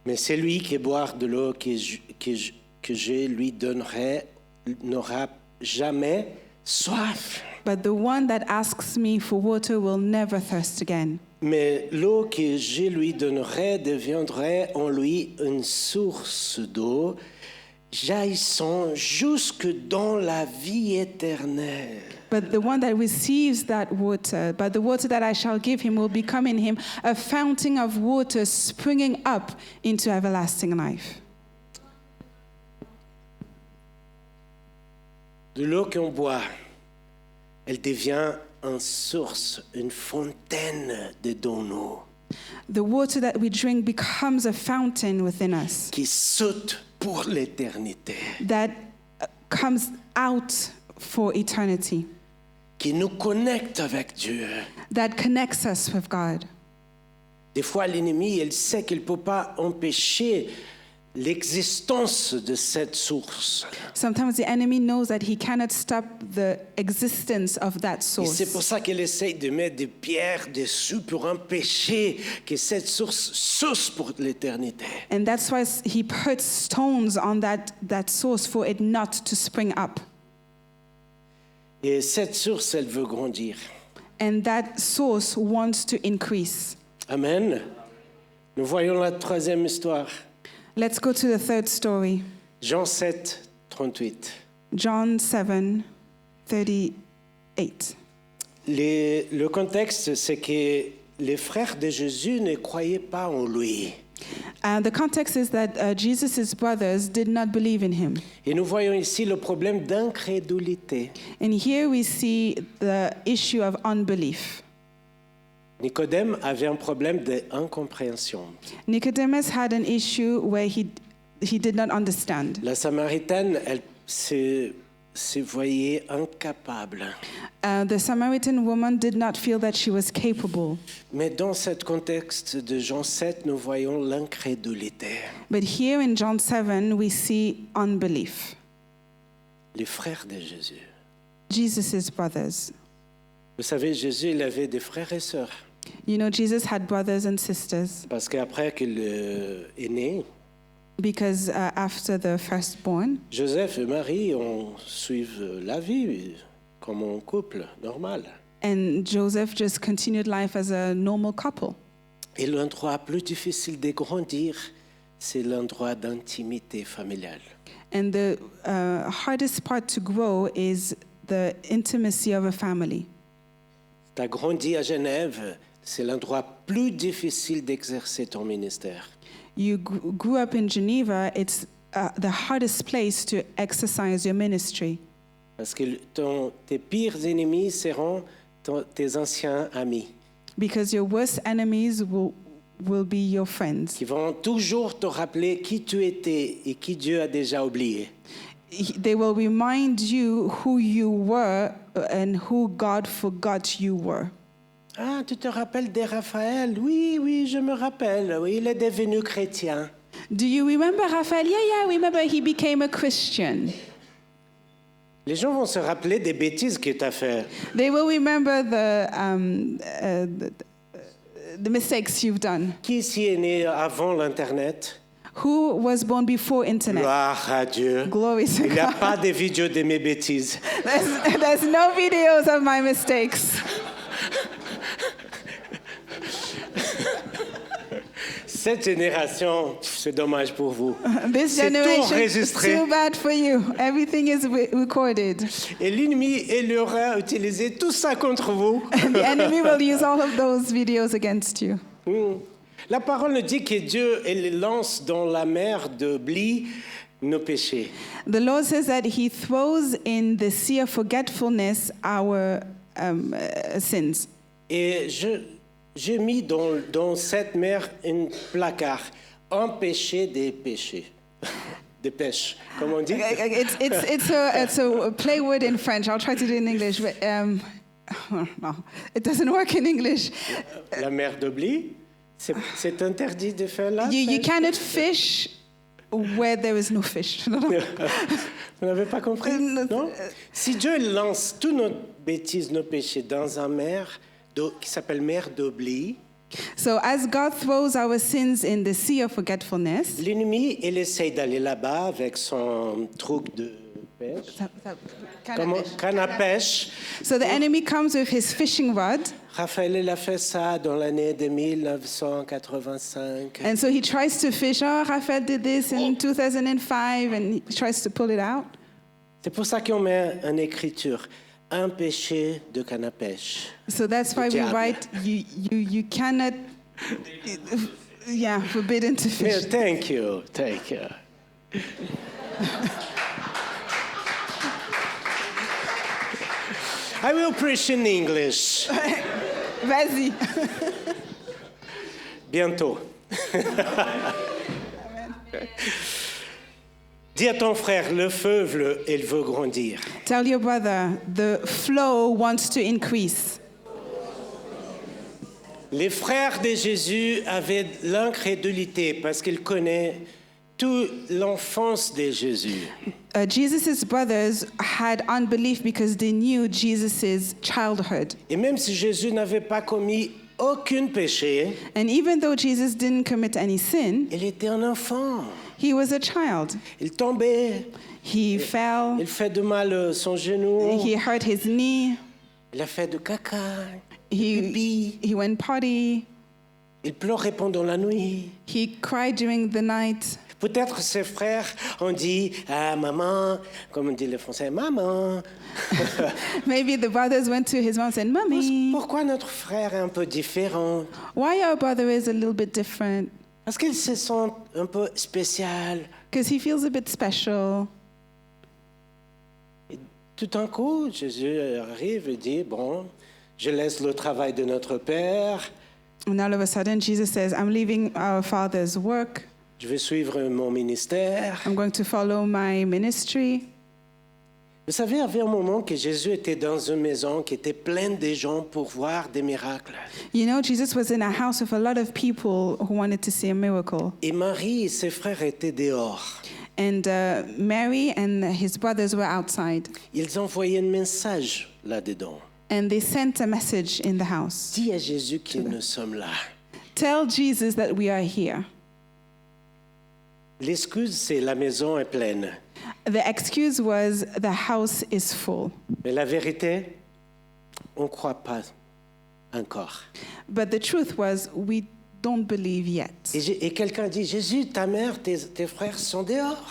Mais celui qui boit de l'eau que je lui donnerai n'aura jamais soif. But the one that asks me for water will never thirst again. Mais l'eau que je lui donnerai deviendra en lui une source d'eau jaillissant jusque dans la vie éternelle. But the one that receives that water, but the water that I shall give him will become in him a fountain of water springing up into everlasting life. De l'eau qu'on boit, elle devient une source, une fontaine de nous The water that we drink becomes a fountain within us qui saute pour l'éternité, that comes out for eternity, qui nous connecte avec Dieu. that connects us with God. Des fois, l'ennemi, il sait qu'il ne peut pas empêcher l'existence de cette source. Sometimes the enemy knows that he cannot stop the existence of that Et source. c'est pour ça qu'il essaie de mettre des pierres dessus pour empêcher que cette source sauce pour l'éternité. And that's why he puts stones on that source for it not to spring up. Et cette source, elle veut grandir. And that source wants to increase. Amen. Nous voyons la troisième histoire. Let's go to the third story. Jean 7, 38. John 7, 38. Le contexte, c'est que les frères de Jésus ne croyaient pas en lui. And the context is that Jesus' brothers did not believe in him. Et nous voyons ici le problème d'incrédulité. And here we see the issue of unbelief. Nicodème avait un problème d'incompréhension. Nicodemus had an issue where he did not understand. La Samaritaine, se voyait incapable. The Samaritan woman did not feel that she was capable. Mais dans ce contexte de Jean 7, nous voyons l'incrédulité. But here in John 7, we see unbelief. Les frères de Jésus. Jesus' brothers. Vous savez, Jésus, il avait des frères et sœurs. You know, Jesus had brothers and sisters Parce qu'après qu'il est né, because after the firstborn, Joseph et Marie ont suivi la vie comme un couple normal. and Joseph just continued life as a normal couple. Et l'endroit plus difficile de grandir, c'est l'endroit d'intimité familiale. And the hardest part to grow is the intimacy of a family. Tu as grandi à Genève, c'est l'endroit plus difficile d'exercer ton ministère. You grew up in Geneva, it's the hardest place to exercise your ministry Parce que tes pires ennemis seront tes anciens amis, because your worst enemies will be your friends. qui vont toujours te rappeler qui tu étais et qui Dieu a déjà oublié. They will remind you who you were and who God forgot you were. Ah, tu te rappelles de Raphaël? Oui, oui, je me rappelle. Oui, il est devenu chrétien. Do you remember Raphael? Yeah, remember he became a Christian. Les gens vont se rappeler des bêtises que tu as fait. They will remember the mistakes you've done. Qui ici est né avant l'Internet? Who was born before internet? Gloire à Dieu. Glory to Il n'y a God. pas de vidéos de mes bêtises. There's no videos of my mistakes. Cette génération, c'est dommage pour vous. This C'est tout generation, enregistré. too bad for you. Everything is recorded. Et l'ennemi, il aura utilisé tout ça contre vous. And the enemy will use all of those videos against you. La parole nous dit que Dieu il lance dans la mer d'oubli nos péchés. The Lord says that he throws in the sea of forgetfulness our sins. Et j'ai mis dans cette mer un placard, un péché des péchés. Des pêches, comme on dit. It's a play word in French. I'll try to do it in English, but no, it doesn't work in English. La mer d'oubli, c'est interdit de faire la You pêche. cannot fish where there is no fish. Vous n'avez pas compris? Non? Si Dieu lance toutes nos bêtises, nos péchés dans une mer qui s'appelle mer d'oubli, So as God throws our sins in the sea of forgetfulness, l'ennemi, il essaye d'aller là-bas avec son truc de pêche, canne à pêche. so the enemy comes with his fishing rod, Raphaël, il a fait ça dans l'année de 1985. and so he tries to fish. Oh, Raphael did this in 2005, and he tries to pull it out. C'est pour ça qu'on met en écriture un péché de canne à pêche. So that's why we Diable. write, you cannot, forbidden to Yeah, fish. thank you. I will preach in English. Vas-y. Bientôt. Dis à ton frère, le feu, il veut grandir. Tell your brother, the flow wants to increase. Les frères de Jésus avaient l'incrédulité parce qu'ils connaissent toute l'enfance de Jésus. Jesus' brothers had unbelief because they knew Jesus' childhood. Et même si Jésus n'avait pas commis aucun péché, And even though Jesus didn't commit any sin, il était un enfant. he was a child. Il tombait, He fell, il fait de mal son genou, he hurt his knee, il a fait de caca, he pipi, went potty, il pleurait pendant la nuit. he cried during the night. Peut-être ses frères ont dit « Ah, maman », comme on dit les Français, « Maman ». Maybe the brothers went to his mom and said, Mommy, Pourquoi notre frère est un peu différent? why our brother is a little bit different? Parce qu'il se sent un peu spécial. Because he feels a bit special. Et tout d'un coup, Jésus arrive et dit « Bon, je laisse le travail de notre Père, And all of a sudden, Jesus says, I'm leaving our Father's work. je vais suivre mon ministère. I'm going to follow my ministry. Vous savez, il y avait un moment que Jésus était dans une maison qui était pleine de gens pour voir des miracles. You know, Jesus was in a house with a lot of people who wanted to see a miracle. Et Marie et ses frères étaient dehors. And Mary and his brothers were outside. Ils envoyaient un message là-dedans. And they sent a message in the house. Dis à Jésus que nous sommes là. Tell Jesus that we are here. L'excuse, c'est la maison est pleine. The excuse was the house is full. Mais la vérité, on ne croit pas encore. But the truth was we don't believe yet. Et quelqu'un dit, Jésus, ta mère, tes frères sont dehors.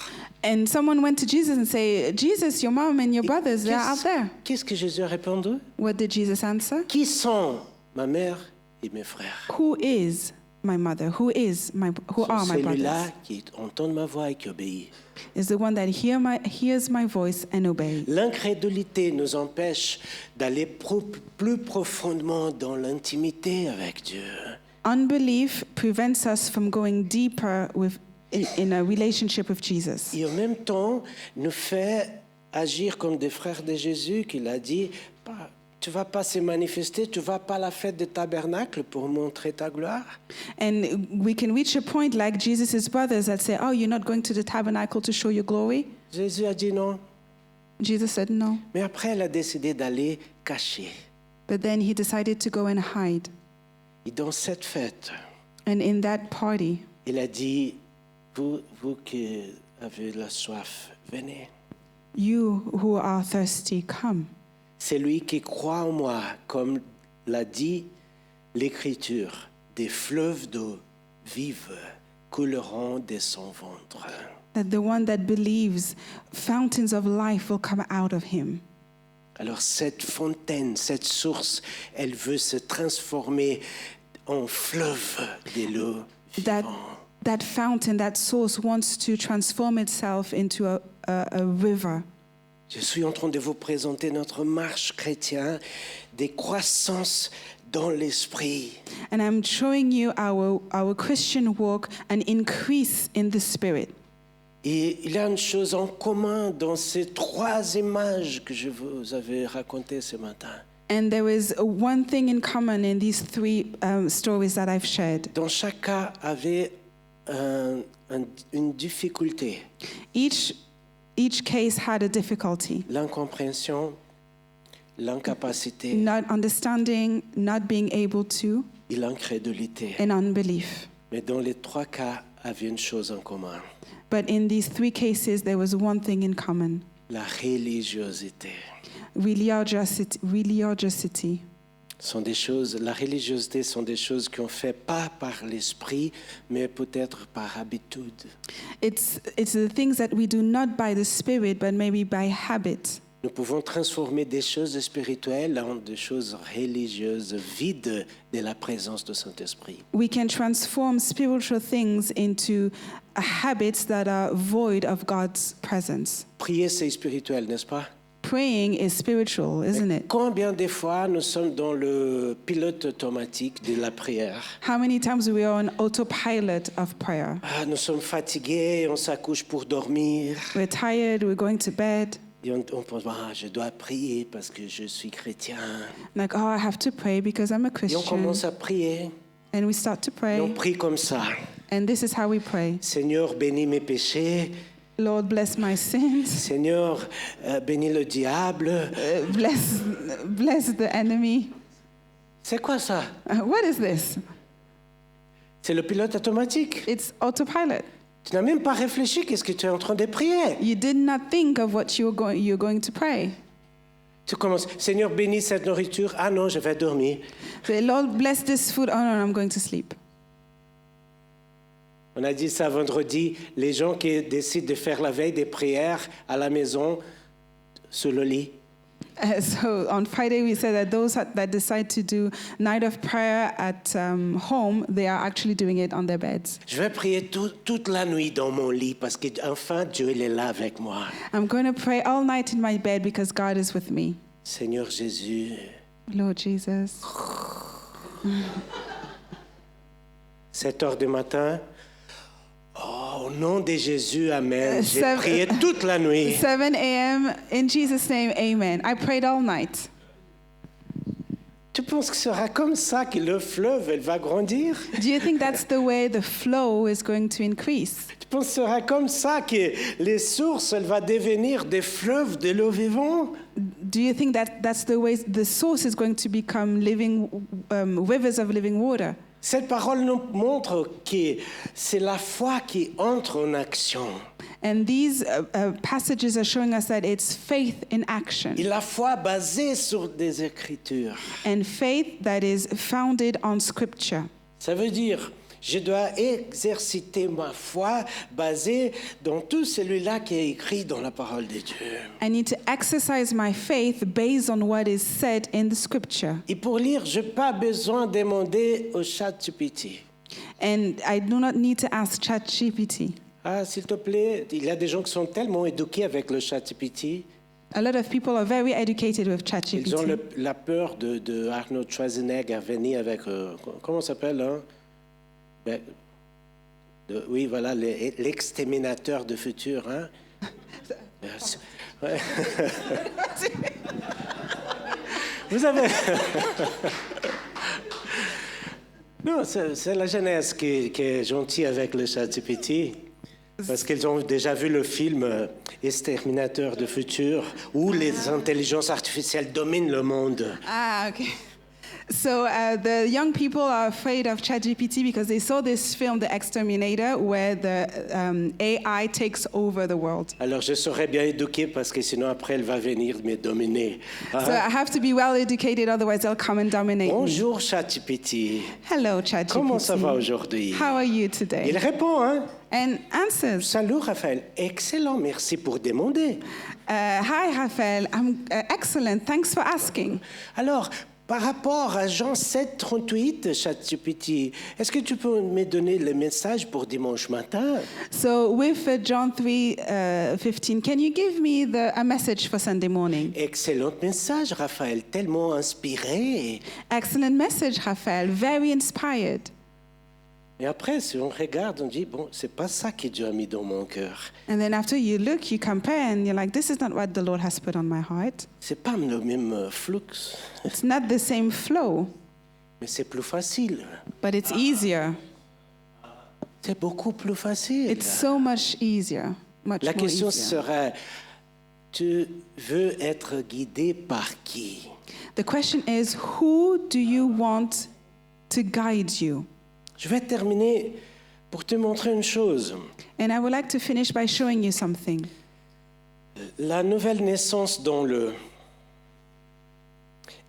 And someone went to Jesus and say, Jesus, your mom and your brothers, they're out there. Qu'est-ce que Jésus a répondu? What did Jesus answer? Qui sont ma mère et mes frères? Who is my mother? Who are my Celui-là brothers? qui entend ma voix et qui obéit. Is the one that hears my voice and obeys. L'incrédulité nous empêche d'aller plus profondément dans l'intimité avec Dieu. Unbelief prevents us from going deeper in a relationship with Jesus. Et en même temps, nous fait agir comme des frères de Jésus qu'il a dit, tu ne vas pas se manifester, tu ne vas pas à la fête de tabernacle pour montrer ta gloire. And we can reach a point like Jesus' brothers that say, oh, you're not going to the tabernacle to show your glory? Jésus a dit non. Jesus said no. Mais après, il a décidé d'aller cacher. But then he decided to go and hide. Et dans cette fête, And in that party, il a dit, vous qui avez la soif, venez. you who are thirsty, come. Celui qui croit en moi, comme l'a dit l'Écriture, des fleuves d'eau vive couleront de son ventre. That the one that believes, fountains of life will come out of him. Alors cette fontaine, cette source, elle veut se transformer en fleuve de l'eau vivante. That fountain, that source wants to transform itself into a river. Je suis en train de vous présenter notre marche chrétienne des croissances dans l'esprit. And I'm showing you our Christian walk, an increase in the spirit. Et il y a une chose en commun dans ces trois images que je vous avais racontées ce matin. And there is one thing in common in these three stories that I've shared. Dans chaque cas avait une difficulté. Each case had a difficulty. L'incompréhension, l'incapacité Not understanding, not being able to, et l'incrédulité. and unbelief. Mais dans les trois cas, avait une chose en commun. But in these three cases, there was one thing in common. La religiosité. Religiosity. La religiosité sont des choses qu'on fait pas par l'esprit, mais peut-être par habitude. It's the things that we do not by the Spirit, but maybe by habit. Nous pouvons transformer des choses spirituelles en des choses religieuses, vides de la présence du Saint-Esprit. We can transform spiritual things into habits that are void of God's presence. Prier, c'est spirituel, n'est-ce pas? Praying is spiritual, isn't it? Combien de fois nous sommes dans le pilote automatique de la prière? How many times we are on autopilot of prayer? Nous sommes fatigués, on s'accouche pour dormir. We're tired, we're going to bed. Et on pense, je dois prier parce que je suis chrétien. Like, oh, I have to pray because I'm a Et on Christian. commence à prier. And we start to Et on pray. prie comme ça. And this is how we pray. Seigneur, bénis mes péchés. Lord, bless my sins. Seigneur, bénis le diable. Bless the enemy. C'est quoi ça? What is this? C'est le pilote automatique. It's autopilot. Tu n'as même pas réfléchi qu'est-ce que tu es en train de prier. You did not think of what you're going to pray. Tu commences, Seigneur, bénis cette nourriture. Ah non, je vais dormir. Say, Lord, bless this food. Oh no, I'm going to sleep. On a dit ça vendredi, les gens qui décident de faire la veille des prières à la maison, sur le lit. So on Friday we said that those that decide to do night of prayer at home, they are actually doing it on their beds. Je vais prier toute la nuit dans mon lit parce que enfin Dieu il est là avec moi. I'm going to pray all night in my bed because God is with me. Seigneur Jésus. Lord Jesus. 7 heures du matin. Oh, Au nom de Jésus, Amen. J'ai Seven- prié toute la nuit. 7 a.m. In Jesus' name, amen. I prayed all night. Tu penses que ce sera comme ça que le fleuve, elle va grandir? Do you think that's the way the flow is going to increase? Tu penses que ce sera comme ça que les sources, elle va devenir des fleuves de l'eau vivante? Do you think that that's the way the source is going to become living rivers of living water? Cette parole nous montre que c'est la foi qui entre en action. And these passages are showing us that it's faith in action. Et la foi basée sur des Écritures. And faith that is founded on scripture. Ça veut dire, je dois exercer ma foi basée dans tout celui-là qui est écrit dans la parole de Dieu. I need to exercise my faith based on what is said in the scripture. Et pour lire, je n'ai pas besoin de demander au ChatGPT. And I do not need to ask ChatGPT. Ah, s'il te plaît, il y a des gens qui sont tellement éduqués avec le ChatGPT. A lot of people are very educated with Ils ont ChatGPT. la peur de Arnold Schwarzenegger à venir avec, comment ça s'appelle, hein? Oui, voilà, l'exterminateur de futur. Hein? Ouais. Vous avez... Non, c'est la jeunesse qui est gentille avec le ChatGPT. Parce qu'ils ont déjà vu le film Exterminateur de futur, où les intelligences artificielles dominent le monde. Ah, okay. So the young people are afraid of ChatGPT because they saw this film, The Exterminator, where the AI takes over the world. Alors je serai bien éduqué parce que sinon après elle va venir me dominer. So I have to be well educated, otherwise they'll come and dominate me. Bonjour ChatGPT. Hello, ChatGPT. Comment ça va aujourd'hui? How are you today? Il répond, hein? And answers. Salut Raphaël. Excellent, merci pour demander. Hi, Raphael. I'm excellent. Thanks for asking. Alors, par rapport à Jean 7, 38, ChatGPT, est-ce que tu peux me donner le message pour dimanche matin? So with John 3:15, can you give me a message for Sunday morning? Excellent message, Raphaël, tellement inspiré. Excellent message, Raphael. Very inspired. Et après, si on regarde, on dit, bon, c'est pas ça que Dieu a mis dans mon cœur. And then after you look, you compare, and you're like, this is not what the Lord has put on my heart. C'est pas le même flux, It's not the same flow, mais c'est plus facile. but it's easier. C'est beaucoup plus facile. It's so much easier. Much La more question easier. serait, tu veux être guidé par qui? The question is, who do you want to guide you? Je vais terminer pour te montrer une chose. And I would like to finish by showing you something. La nouvelle naissance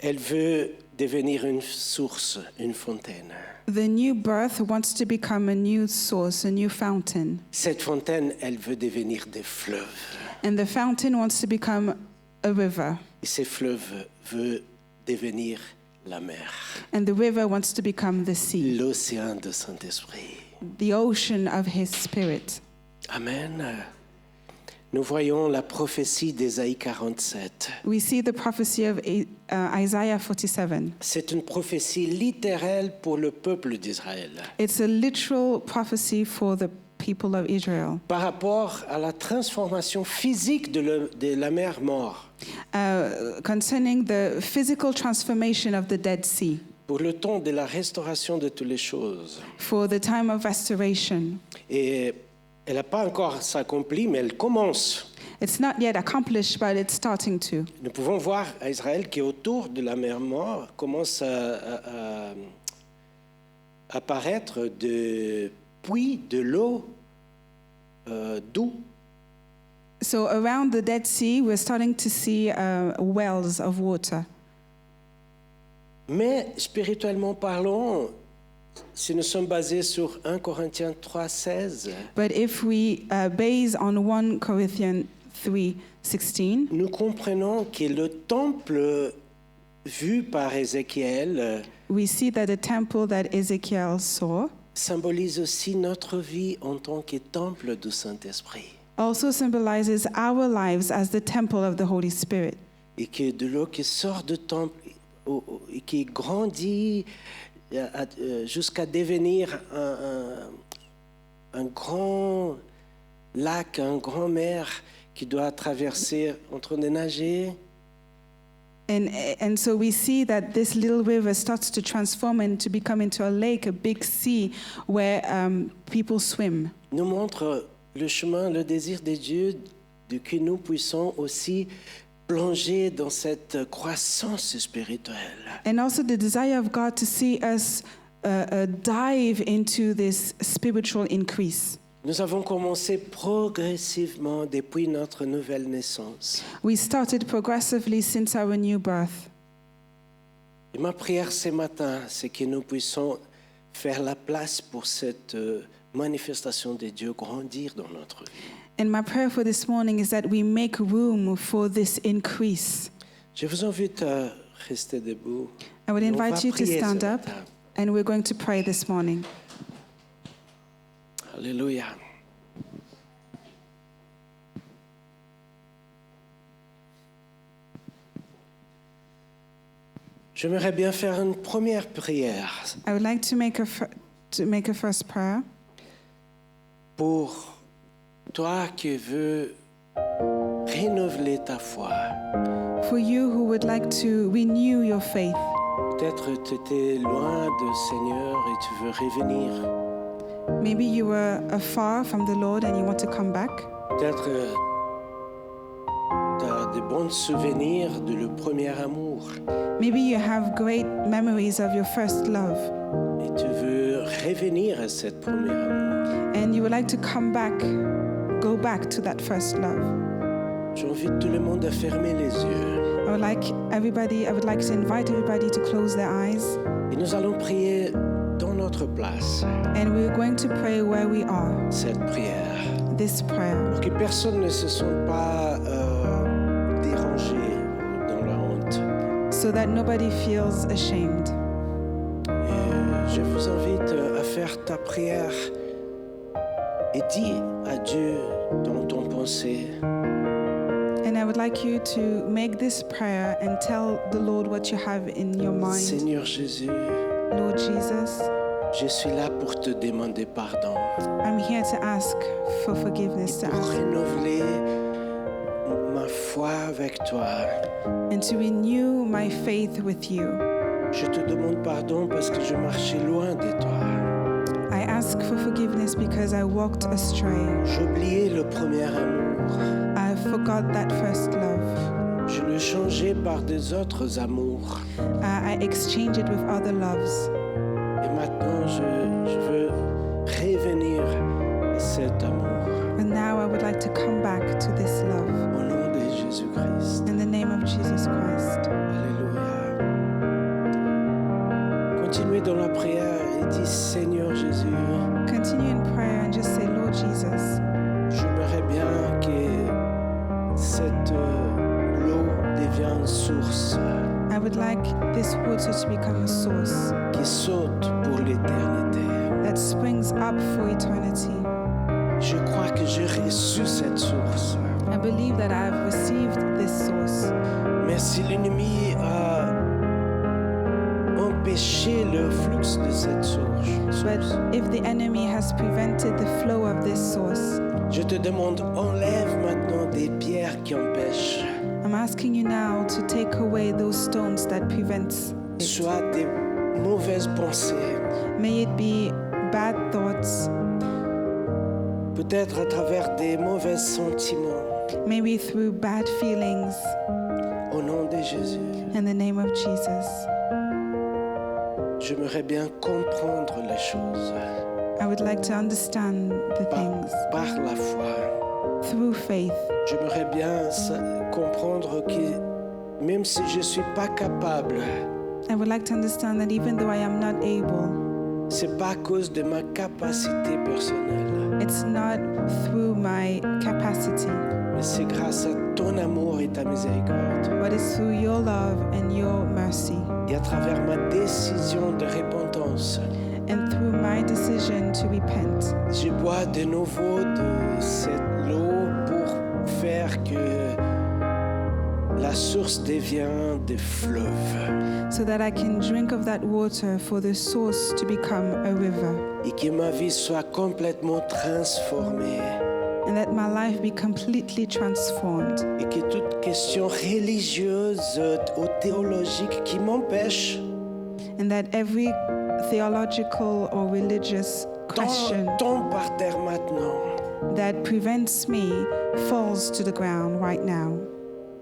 elle veut devenir une source, une fontaine. The new birth wants to become a new source, a new fountain. Cette fontaine, elle veut devenir des fleuves. And the fountain wants to become a river. Et ces fleuves veulent devenir la mer, And the river wants to become the sea, l'océan de Saint-Esprit. the ocean of His Spirit. Amen. Nous voyons la prophétie d'Ésaïe 47. We see the prophecy of Isaiah 47. C'est une prophétie littérale pour le peuple d'Israël. It's a literal prophecy for the people of Israel Par rapport à la transformation physique de la mer morte. concerning the physical transformation of the Dead Sea, Pour le temps de la restauration de toutes les choses. for the time of restoration. Et elle n'a pas encore s'accompli, mais elle commence. It's not yet accomplished, but it's starting to. Nous pouvons voir à Israël qu'autour de la mer morte commence à apparaître des puits de l'eau doux. So around the Dead Sea, we're starting to see wells of water. Mais spirituellement parlant, si nous sommes basés sur 1 Corinthiens 3,16, But if we base on 1 Corinthians 3:16, nous comprenons que le temple vu par Ézéchiel we see that the temple that Ezekiel saw symbolise aussi notre vie en tant que temple du Saint-Esprit. also symbolizes our lives as the temple of the Holy Spirit. Et que de l'eau qui sort du temple et qui grandit jusqu'à devenir un grand lac, un grand mer qui doit traverser en train de nager. And so we see that this little river starts to transform and to become into a lake, a big sea where people swim. Nous montre le chemin, le désir de Dieu, de que nous puissions aussi plonger dans cette croissance spirituelle. And also the desire of God to see us dive into this spiritual increase. Nous avons commencé progressivement depuis notre nouvelle naissance. We started progressively since our new birth. Et ma prière ce matin, c'est que nous puissions faire la place pour cette manifestation de Dieu grandir dans notre vie. And my prayer for this morning is that we make room for this increase. Je vous invite à rester debout. I would On va invite you to prier ce stand up, matin. and we're going to pray this morning. Alléluia. J'aimerais bien faire une première prière I would like to make a first prayer pour toi qui veux renouveler ta foi. for you who would like to renew your faith. Peut-être tu étais loin du Seigneur et tu veux revenir. Maybe you were afar from the Lord and you want to come back. Peut-être tu as de bons souvenirs de le premier amour Maybe you have great memories of your first love et tu veux revenir à cette première amour. and you would like to go back to that first love. J'invite tout le monde à fermer les yeux. I would like to invite everybody to close their eyes, Et nous allons prier dans notre place and we're going to pray where we are, cette prière. this prayer, Pour que personne ne se sente pas dérangé dans la honte. so that nobody feels ashamed. Et je vous invite à faire ta prière et dis à Dieu dans ton pensée, And I would like you to make this prayer and tell the Lord what you have in your mind. Seigneur Jésus, Lord Jesus, je suis là pour te demander pardon, I'm here to ask for forgiveness, to pour ask renouveler ma foi avec toi. and to renew my faith with you. Je te demande pardon parce que je marchais loin de toi. I ask for forgiveness because I walked astray. J'ai oublié le premier amour. I forgot that first love. Je le changeais par des autres amours. I exchanged it with other loves. Et maintenant, je veux revenir à cet amour. And now I would like to come back to this love. Au nom de Jésus-Christ. In the name of Jesus Christ. Alléluia. Continuez dans la prière et dis Seigneur Jésus, Continue in prayer and just say, Lord Jesus, j'aimerais bien que cette l'eau devienne une source I would like this water to become a source qui saute pour l'éternité. that springs up for eternity. Je crois que j'ai reçu cette source. I believe that I have received this source. Mais si l'ennemi a empêché le flux de cette source, But if the enemy has prevented the flow of this source, je te demande, enlève maintenant des pierres qui empêchent, I'm asking you now to take away those stones that prevent it. soit des mauvaises pensées, May it be bad thoughts, peut-être à travers des mauvais sentiments. maybe through bad feelings. Au nom de Jésus, In the name of Jesus, j'aimerais bien comprendre les choses I would like to understand the things par la foi. through faith. J'aimerais bien comprendre que même si je ne suis pas capable, I would like to understand that even though I am not able, c'est pas à cause de ma capacité personnelle, it's not through my capacity, mais c'est grâce à ton amour et ta miséricorde. but it's through your love and your mercy, Et à travers ma décision de repentance, and through my decision to repent. je bois de nouveau de cette eau pour faire que la source devient des fleuves. so that I can drink of that water for the source to become a river, Et que ma vie soit complètement transformée. and that my life be completely transformed, Et que toute question religieuse ou théologique qui m'empêche and that every theological or religious question tombe par terre maintenant. that prevents me falls to the ground right now,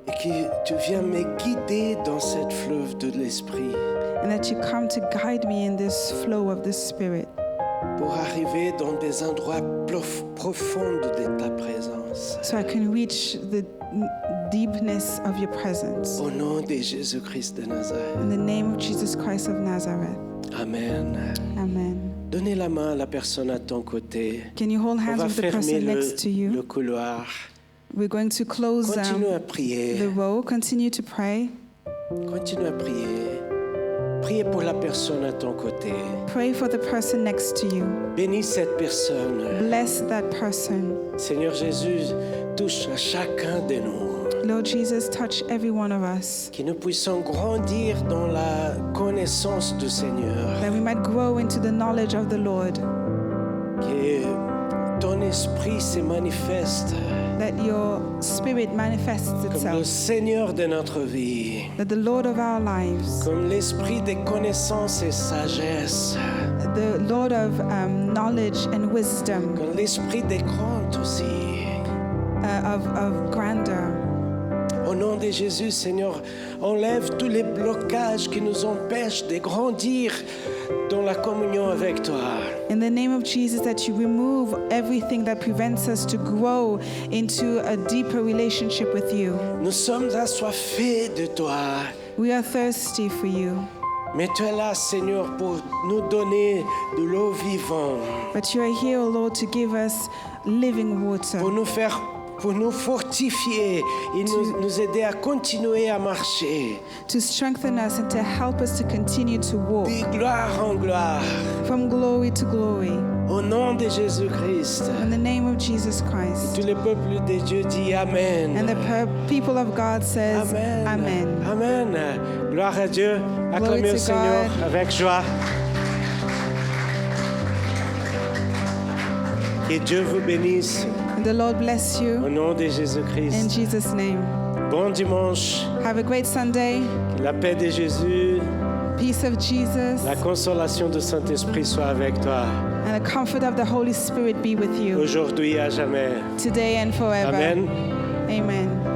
Et que tu viens me guider dans cette fleuve de l'esprit and that you come to guide me in this flow of the Spirit pour arriver dans des endroits profonds de ta présence. so I can reach the deepness of your presence. Au nom de Jésus-Christ de Nazareth. In the name of Jesus Christ of Nazareth. Amen. Amen. Donnez la main à la personne à ton côté. Can you hold On hands va with the fermer person next to le you? couloir. We're going to close Continue à the prier. row. Continue to pray. Continue à prier. Priez pour la personne à ton côté. Pray for the person next to you. Bénis cette personne. Bless that person. Seigneur Jésus, touche à chacun de nous. Lord Jesus, touch every one of us, Que nous puissions grandir dans la connaissance du Seigneur. that we might grow into the knowledge of the Lord, Que ton esprit se manifeste that your Spirit manifests comme le itself, Seigneur de notre vie. that the Lord of our lives, Comme l'esprit de connaissance et sagesse. the Lord of knowledge and wisdom, Comme l'esprit de crainte aussi. of grandeur. Au nom de Jésus, Seigneur, enlève tous les blocages qui nous empêchent de grandir dans la communion avec toi. In the name of Jesus, that you remove everything that prevents us to grow into a deeper relationship with you. Nous sommes assoiffés de toi. We are thirsty for you, Mais tu es là, Seigneur, pour nous donner de l'eau vivante, but you are here, O Lord, to give us living water, pour nous fortifier et nous aider à continuer à marcher to strengthen us and to help us to continue to walk de gloire en gloire. from glory to glory. Au nom de Jésus-Christ. In the name of Jesus Christ. Tout le peuple de Dieu dit Amen. And the people of God says, Amen. Amen. Gloire à Dieu. Acclamez to au Seigneur God. avec joie. Que Dieu vous bénisse And the Lord bless au you nom de in Jésus-Christ. Jesus' name. Bon dimanche. Have a great Sunday. Que la paix de Jésus, Peace of Jesus la consolation du Saint-Esprit soit avec toi. and the comfort of the Holy Spirit be with you Aujourd'hui à jamais. today and forever. Amen. Amen.